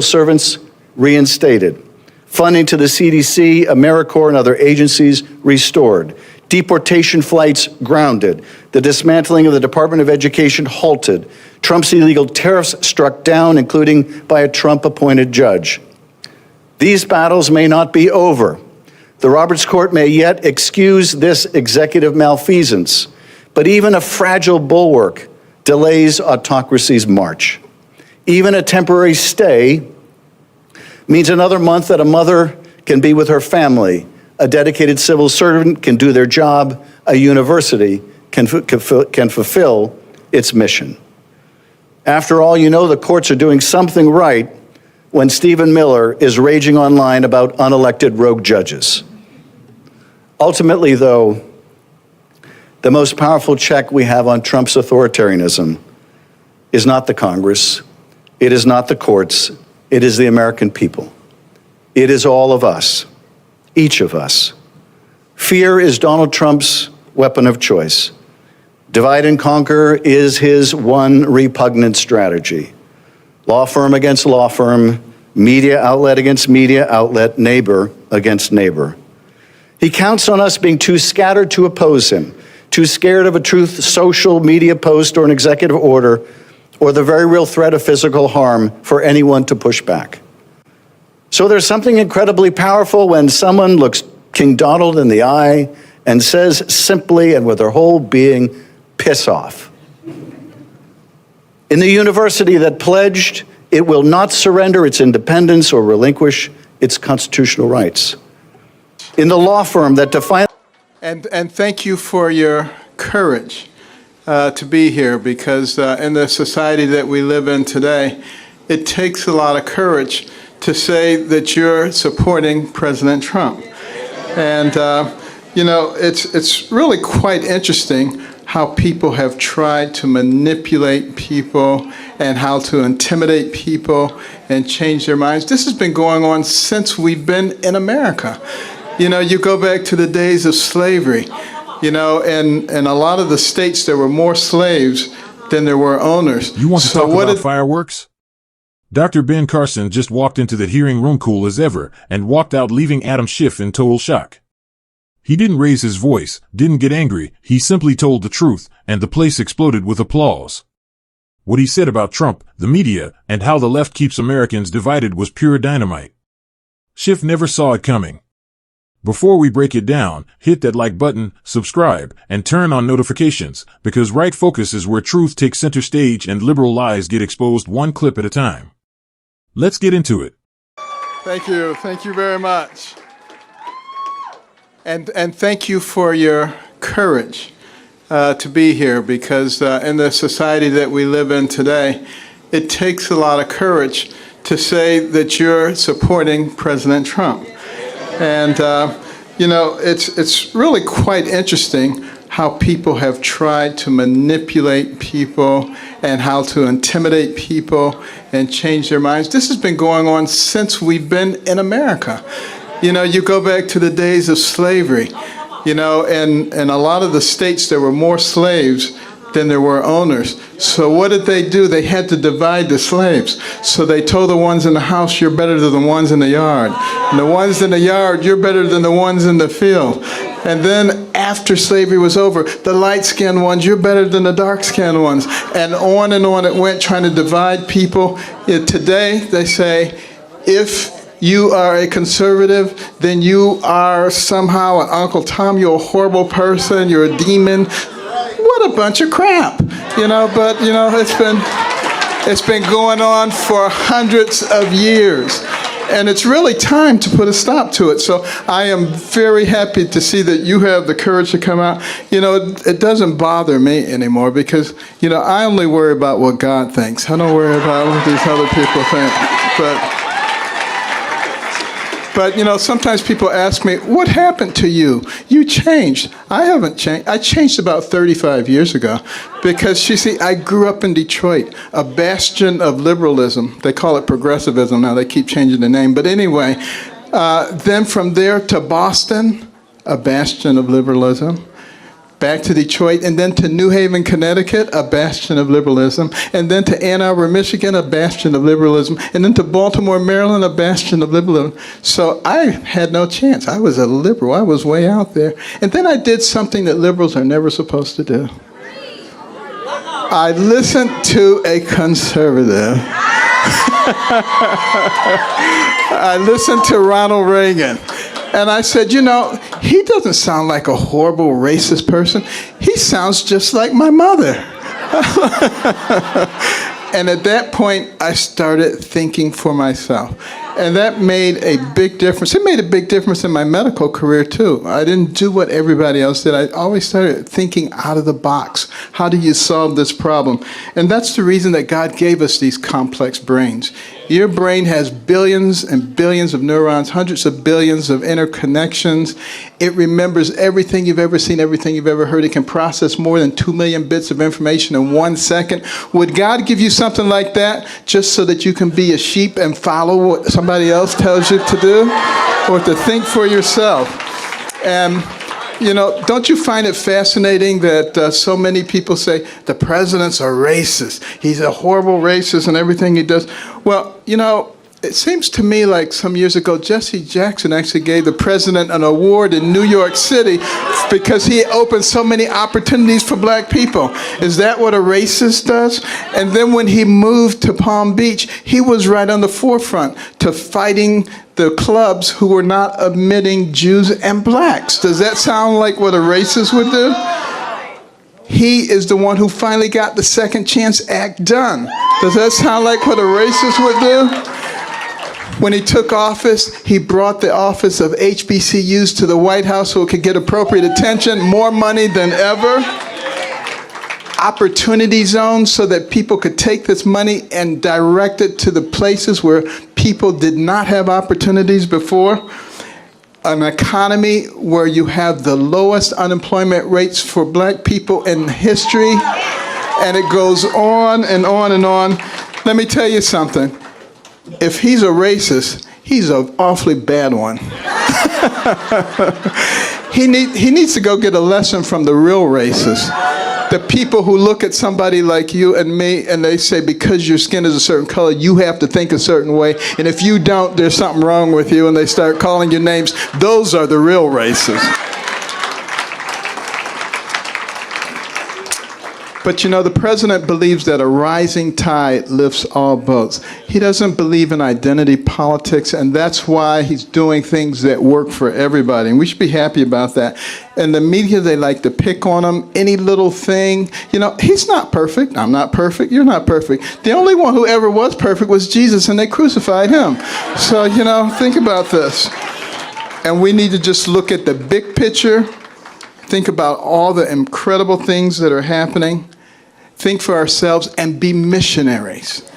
servants reinstated, funding to the CDC, AmeriCorps, and other agencies restored, deportation flights grounded, the dismantling of the Department of Education halted, Trump's illegal tariffs struck down, including by a Trump-appointed judge. These battles may not be over. The Roberts Court may yet excuse this executive malfeasance, but even a fragile bulwark delays autocracy's march. Even a temporary stay means another month that a mother can be with her family, a dedicated civil servant can do their job, a university can fulfill its mission. After all, you know the courts are doing something right when Stephen Miller is raging online about unelected rogue judges. Ultimately, though, the most powerful check we have on Trump's authoritarianism is not the Congress, it is not the courts, it is the American people. It is all of us, each of us. Fear is Donald Trump's weapon of choice. Divide and conquer is his one repugnant strategy. Law firm against law firm, media outlet against media outlet, neighbor against neighbor. He counts on us being too scattered to oppose him, too scared of a truth social media post or an executive order, or the very real threat of physical harm for anyone to push back. So there's something incredibly powerful when someone looks King Donald in the eye and says simply and with their whole being, piss off. In the university that pledged it will not surrender its independence or relinquish its constitutional rights. In the law firm that defied... And thank you for your courage to be here, because in the society that we live in today, it takes a lot of courage to say that you're supporting President Trump. And, you know, it's really quite interesting how people have tried to manipulate people and how to intimidate people and change their minds. This has been going on since we've been in America. You know, you go back to the days of slavery, you know, and a lot of the states there were more slaves than there were owners. You want to talk about fireworks? Dr. Ben Carson just walked into the hearing room cool as ever and walked out, leaving Adam Schiff in total shock. He didn't raise his voice, didn't get angry, he simply told the truth, and the place exploded with applause. What he said about Trump, the media, and how the left keeps Americans divided was pure dynamite. Schiff never saw it coming. Before we break it down, hit that like button, subscribe, and turn on notifications, because Right Focus is where truth takes center stage and liberal lies get exposed one clip at a time. Let's get into it. Thank you very much. And thank you for your courage to be here, because in the society that we live in today, it takes a lot of courage to say that you're supporting President Trump. And, you know, it's really quite interesting how people have tried to manipulate people and how to intimidate people and change their minds. This has been going on since we've been in America. You know, you go back to the days of slavery, you know, and a lot of the states there were more slaves than there were owners. So what did they do? They had to divide the slaves. So they told the ones in the house, you're better than the ones in the yard. And the ones in the yard, you're better than the ones in the field. And then after slavery was over, the light-skinned ones, you're better than the dark-skinned ones. And on it went, trying to divide people. Today, they say, if you are a conservative, then you are somehow an Uncle Tom, you're a horrible person, you're a demon. What a bunch of crap, you know, but, you know, it's been going on for hundreds of years. And it's really time to put a stop to it. So I am very happy to see that you have the courage to come out. You know, it doesn't bother me anymore because, you know, I only worry about what God thinks. I don't worry about what these other people think. But you know, sometimes people ask me, what happened to you? You changed. I haven't changed. I changed about 35 years ago because, you see, I grew up in Detroit, a bastion of liberalism. They call it progressivism now. They keep changing the name. But anyway, then from there to Boston, a bastion of liberalism. back to Detroit, and then to New Haven, Connecticut, a bastion of liberalism, and then to Ann Arbor, Michigan, a bastion of liberalism, and then to Baltimore, Maryland, a bastion of liberalism. So I had no chance. I was a liberal. I was way out there. And then I did something that liberals are never supposed to do. I listened to a conservative. I listened to Ronald Reagan. And I said, you know, he doesn't sound like a horrible racist person. He sounds just like my mother. And at that point, I started thinking for myself. And that made a big difference. It made a big difference in my medical career, too. I didn't do what everybody else did. I always started thinking out of the box. How do you solve this problem? And that's the reason that God gave us these complex brains. Your brain has billions and billions of neurons, hundreds of billions of interconnections. It remembers everything you've ever seen, everything you've ever heard. It can process more than 2 million bits of information in 1 second. Would God give you something like that just so that you can be a sheep and follow what somebody else tells you to do, or to think for yourself? And you know, don't you find it fascinating that so many people say the president's a racist? He's a horrible racist and everything he does. Well, you know, it seems to me like some years ago, Jesse Jackson actually gave the president an award in New York City because he opened so many opportunities for black people. Is that what a racist does? And then when he moved to Palm Beach, he was right on the forefront to fighting the clubs who were not admitting Jews and blacks. Does that sound like what a racist would do? He is the one who finally got the Second Chance Act done. Does that sound like what a racist would do? When he took office, he brought the office of HBCUs to the White House so it could get appropriate attention, more money than ever. Opportunity zones so that people could take this money and direct it to the places where people did not have opportunities before. An economy where you have the lowest unemployment rates for black people in history. And it goes on and on and on. Let me tell you something. If he's a racist, he's an awfully bad one. He needs to go get a lesson from the real racists. The people who look at somebody like you and me and they say, because your skin is a certain color, you have to think a certain way. And if you don't, there's something wrong with you. And they start calling you names. Those are the real racists. But you know, the president believes that a rising tide lifts all boats. He doesn't believe in identity politics, and that's why he's doing things that work for everybody. And we should be happy about that. And the media, they like to pick on him, any little thing. You know, he's not perfect. I'm not perfect. You're not perfect. The only one who ever was perfect was Jesus, and they crucified him. So, you know, think about this. And we need to just look at the big picture. Think about all the incredible things that are happening. Think for ourselves and be missionaries.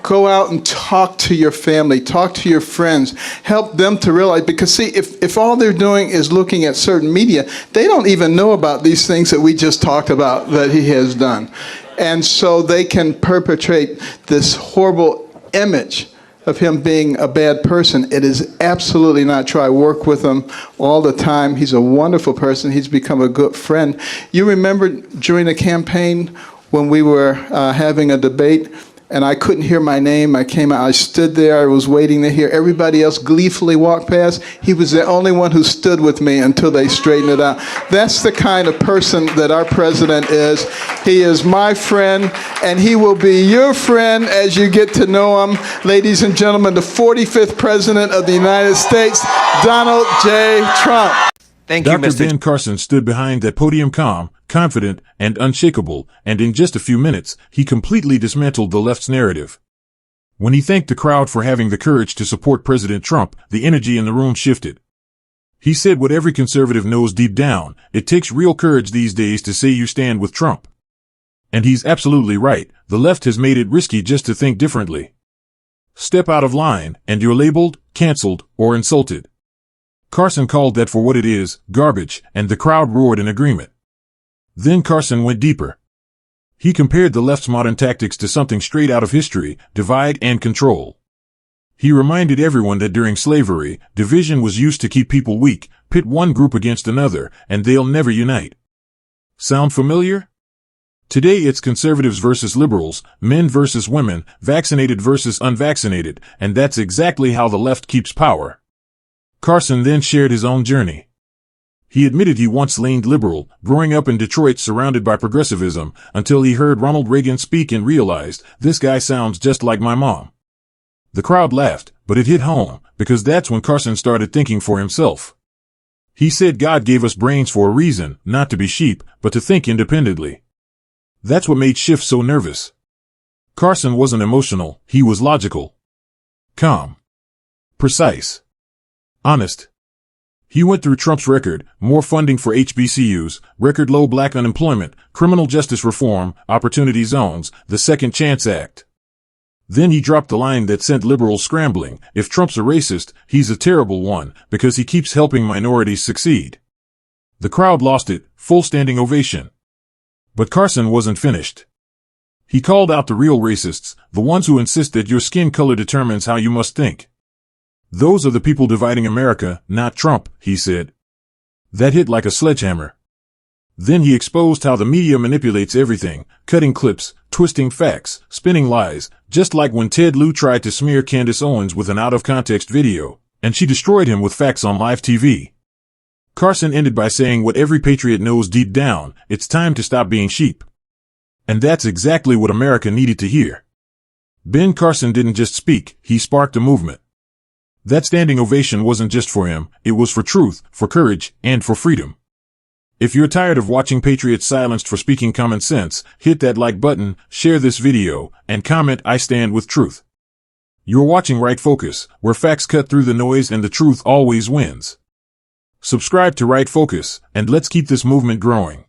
Go out and talk to your family, talk to your friends, help them to realize, because see, if all they're doing is looking at certain media, they don't even know about these things that we just talked about that he has done. And so they can perpetrate this horrible image of him being a bad person. It is absolutely not true. I work with him all the time. He's a wonderful person. He's become a good friend. You remember during the campaign when we were having a debate and I couldn't hear my name. I came out, I stood there, I was waiting to hear everybody else gleefully walk past. He was the only one who stood with me until they straightened it out. That's the kind of person that our president is. He is my friend, and he will be your friend as you get to know him. Ladies and gentlemen, the 45th president of the United States, Donald J. Trump. Thank you, Dr. Mr. Ben Carson stood behind that podium calm, confident, and unshakable, and in just a few minutes, he completely dismantled the left's narrative. When he thanked the crowd for having the courage to support President Trump, the energy in the room shifted. He said what every conservative knows deep down, it takes real courage these days to say you stand with Trump. And he's absolutely right, the left has made it risky just to think differently. Step out of line, and you're labeled, canceled, or insulted. Carson called that for what it is, garbage, and the crowd roared in agreement. Then Carson went deeper. He compared the left's modern tactics to something straight out of history, divide and control. He reminded everyone that during slavery, division was used to keep people weak, pit one group against another, and they'll never unite. Sound familiar? Today it's conservatives versus liberals, men versus women, vaccinated versus unvaccinated, and that's exactly how the left keeps power. Carson then shared his own journey. He admitted he once leaned liberal, growing up in Detroit surrounded by progressivism, until he heard Ronald Reagan speak and realized, this guy sounds just like my mom. The crowd laughed, but it hit home, because that's when Carson started thinking for himself. He said God gave us brains for a reason, not to be sheep, but to think independently. That's what made Schiff so nervous. Carson wasn't emotional, he was logical. Calm. Precise. Honest. He went through Trump's record, more funding for HBCUs, record low black unemployment, criminal justice reform, opportunity zones, the Second Chance Act. Then he dropped the line that sent liberals scrambling, if Trump's a racist, he's a terrible one, because he keeps helping minorities succeed. The crowd lost it, full standing ovation. But Carson wasn't finished. He called out the real racists, the ones who insist that your skin color determines how you must think. Those are the people dividing America, not Trump, he said. That hit like a sledgehammer. Then he exposed how the media manipulates everything, cutting clips, twisting facts, spinning lies, just like when Ted Lieu tried to smear Candace Owens with an out-of-context video, and she destroyed him with facts on live TV. Carson ended by saying what every patriot knows deep down, it's time to stop being sheep. And that's exactly what America needed to hear. Ben Carson didn't just speak, he sparked a movement. That standing ovation wasn't just for him, it was for truth, for courage, and for freedom. If you're tired of watching patriots silenced for speaking common sense, hit that like button, share this video, and comment I stand with truth. You're watching Right Focus, where facts cut through the noise and the truth always wins. Subscribe to Right Focus, and let's keep this movement growing.